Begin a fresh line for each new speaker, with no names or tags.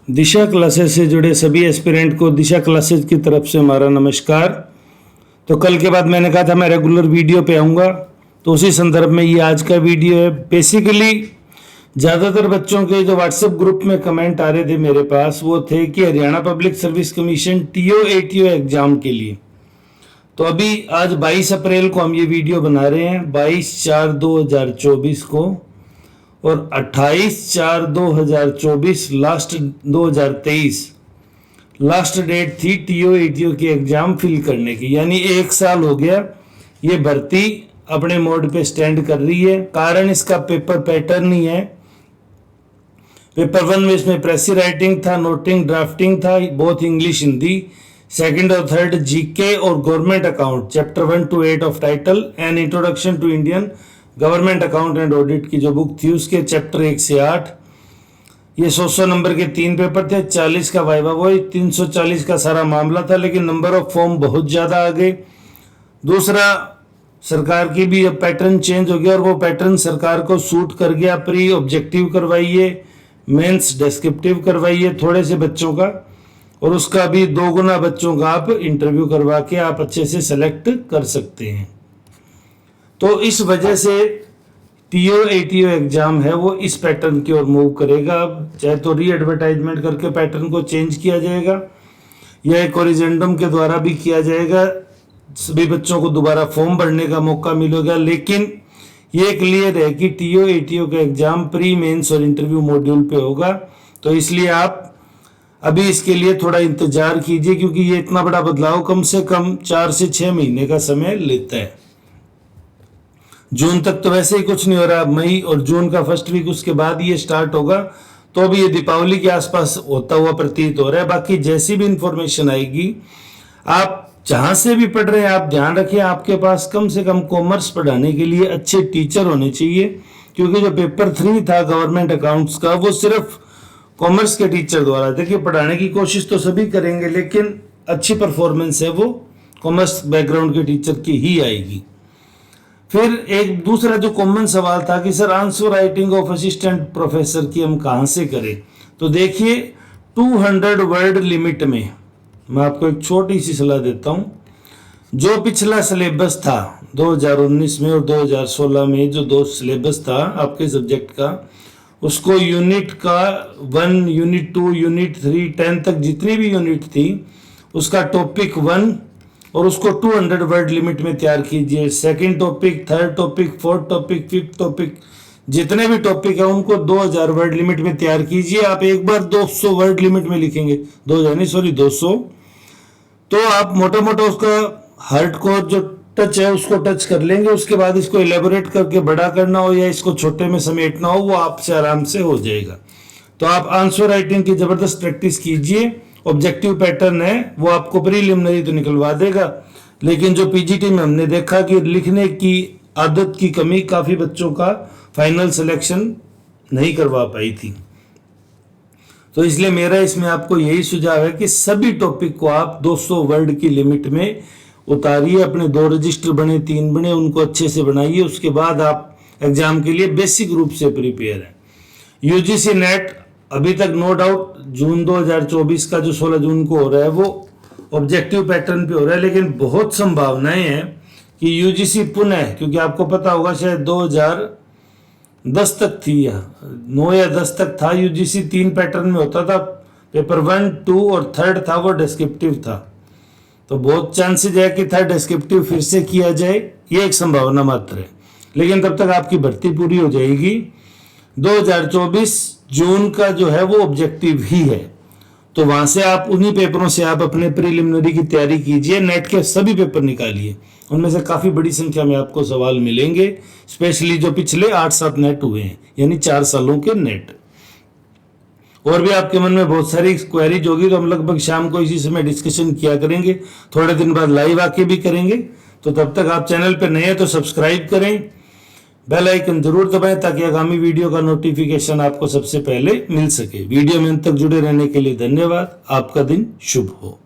दिशा classes से जुड़े सभी एस्पिरेंट को दिशा क्लासेस की तरफ से हमारा नमस्कार। तो कल के बाद मैंने कहा था मैं रेगुलर वीडियो पे आऊँगा, तो उसी संदर्भ में ये आज का वीडियो है। बेसिकली ज़्यादातर बच्चों के जो व्हाट्सएप ग्रुप में कमेंट आ रहे थे मेरे पास वो थे कि Haryana public service commission TO ATO exam के लिए, तो अभी आज 22 अप्रैल को हम ये वीडियो बना रहे हैं, 22/4/2024 को, और 28/4/2024 लास्ट 2023 लास्ट डेट थी TO ATO की एग्ज़ाम फिल करने की। यानी 1 साल हो गया ये भर्ती अपने मोड पे स्टैंड कर रही है। कारण इसका पेपर पैटर्न ही है। पेपर 1 में इसमें प्रेसी राइटिंग था, नोटिंग, ड्राफ्टिंग था, बोथ इंग्लिश हिंदी। सेकंड और थर्ड GK और government account, chapter 1 to 8 of title and introduction to Indian government account and audit की जो बुक थी उसके चैप्टर 1 से 8। ये 100 नंबर के 3 पेपर थे, 40 का वाइवा वही, 340 का सारा मामला था, लेकिन नंबर ऑफ फॉर्म बहुत ज़्यादा आ गए। दूसरा, सरकार की भी अब पैटर्न चेंज हो गया और वो पैटर्न सरकार को सूट कर गया। प्री ऑब्जेक्टिव करवाइए, मेंस डिस्क्रिप्टिव करवाइए थोड़े से बच्चों का, और उसका भी 2 गुना बच्चों का आप इंटरव्यू करवा के आप अच्छे से सेलेक्ट कर सकते हैं। तो इस वजह से TO ATO एग्जाम है वो इस पैटर्न की ओर मूव करेगा। अब चाहे तो री एडवर्टाइजमेंट करके पैटर्न को चेंज किया जाएगा या एक कोरिजेंडम के द्वारा भी किया जाएगा, सभी बच्चों को दोबारा फॉर्म भरने का मौका मिलेगा। लेकिन ये क्लियर है कि TO ATO का एग्जाम प्री मेंस और इंटरव्यू मॉड्यूल पे होगा, तो इसलिए आप अभी इसके लिए थोड़ा इंतजार कीजिए, क्योंकि ये इतना बड़ा बदलाव कम से कम 4 से 6 महीने का समय लेता है। जून तक तो वैसे ही कुछ नहीं हो रहा, मई और जून का फर्स्ट वीक उसके बाद ये स्टार्ट होगा, तो अभी ये दीपावली के आसपास होता हुआ प्रतीत हो रहा है। बाकी जैसी भी इंफॉर्मेशन आएगी, आप जहां से भी पढ़ रहे हैं आप ध्यान रखें आपके पास कम से कम कॉमर्स पढ़ाने के लिए अच्छे टीचर होने चाहिए, क्योंकि जो पेपर 3 था गवर्नमेंट अकाउंट्स का वो सिर्फ कॉमर्स के टीचर द्वारा, देखिए पढ़ाने की कोशिश तो सभी करेंगे लेकिन अच्छी परफॉर्मेंस है वो कॉमर्स बैकग्राउंड के टीचर की ही आएगी। फिर एक दूसरा जो कॉमन सवाल था कि sir answer writing of assistant professor की हम कहाँ से करें, तो देखिए 200 वर्ड लिमिट में मैं आपको एक छोटी सी सलाह देता हूँ। जो पिछला सिलेबस था 2019 में और 2016 में जो 2 सिलेबस था आपके सब्जेक्ट का, उसको यूनिट का 1, यूनिट 2, यूनिट 3, 10 तक जितनी भी यूनिट थी उसका टॉपिक 1 और उसको 200 वर्ड लिमिट में तैयार कीजिए। Second topic, third topic, fourth topic, fifth topic, जितने भी टॉपिक है उनको 2000 वर्ड लिमिट में तैयार कीजिए। आप एक बार 200 वर्ड लिमिट में लिखेंगे, 200, तो आप मोटा मोटा उसका हार्डकोर जो टच है उसको टच कर लेंगे। उसके बाद इसको इलेबोरेट करके बड़ा करना हो या इसको छोटे में समेटना हो वो आपसे आराम से हो जाएगा। तो आप आंसर राइटिंग की जबरदस्त प्रैक्टिस कीजिए। ऑब्जेक्टिव पैटर्न है वो आपको प्रीलिमिनरी तो निकलवा देगा, लेकिन जो PGT में हमने देखा कि लिखने की आदत की कमी काफी बच्चों का फाइनल सिलेक्शन नहीं करवा पाई थी। तो इसलिए मेरा इसमें आपको यही सुझाव है कि सभी टॉपिक को आप 200 वर्ड की लिमिट में उतारिए। अपने 2 रजिस्टर बने, 3 बने, उनको अच्छे से बनाइए। उसके बाद आप एग्जाम के लिए बेसिक रूप से प्रिपेयर हैं। UGC नेट अभी तक नो डाउट जून 2024 का जो 16 जून को हो रहा है वो ऑब्जेक्टिव पैटर्न पे हो रहा है, लेकिन बहुत संभावनाएं हैं कि UGC पुनः, क्योंकि आपको पता होगा शायद 2010 तक थी या 9 या 10 तक था UGC 3 पैटर्न में होता था। पेपर 1, 2 और 3 था वो डिस्क्रिप्टिव था, तो बहुत चांसेज है कि थर्ड डिस्क्रिप्टिव फिर से किया जाए, ये एक संभावना मात्र है। लेकिन तब तक आपकी भर्ती पूरी हो जाएगी। 2024 जून का जो है वो ऑब्जेक्टिव ही है, तो वहां से आप उन्हीं पेपरों से आप अपने प्रीलिमिनरी की तैयारी कीजिए। नेट के सभी पेपर निकालिए, उनमें से काफी बड़ी संख्या में आपको सवाल मिलेंगे, स्पेशली जो पिछले 8-7 नेट हुए हैं, यानी 4 सालों के नेट। और भी आपके मन में बहुत सारी क्वेरीज होगी, तो हम लगभग शाम को इसी समय डिस्कशन किया करेंगे। थोड़े दिन बाद लाइव आके भी करेंगे। तो तब तक आप चैनल पर नए हैं तो सब्सक्राइब करें, बेल आइकन जरूर दबाएं ताकि आगामी वीडियो का नोटिफिकेशन आपको सबसे पहले मिल सके। वीडियो में अंत तक जुड़े रहने के लिए धन्यवाद। आपका दिन शुभ हो।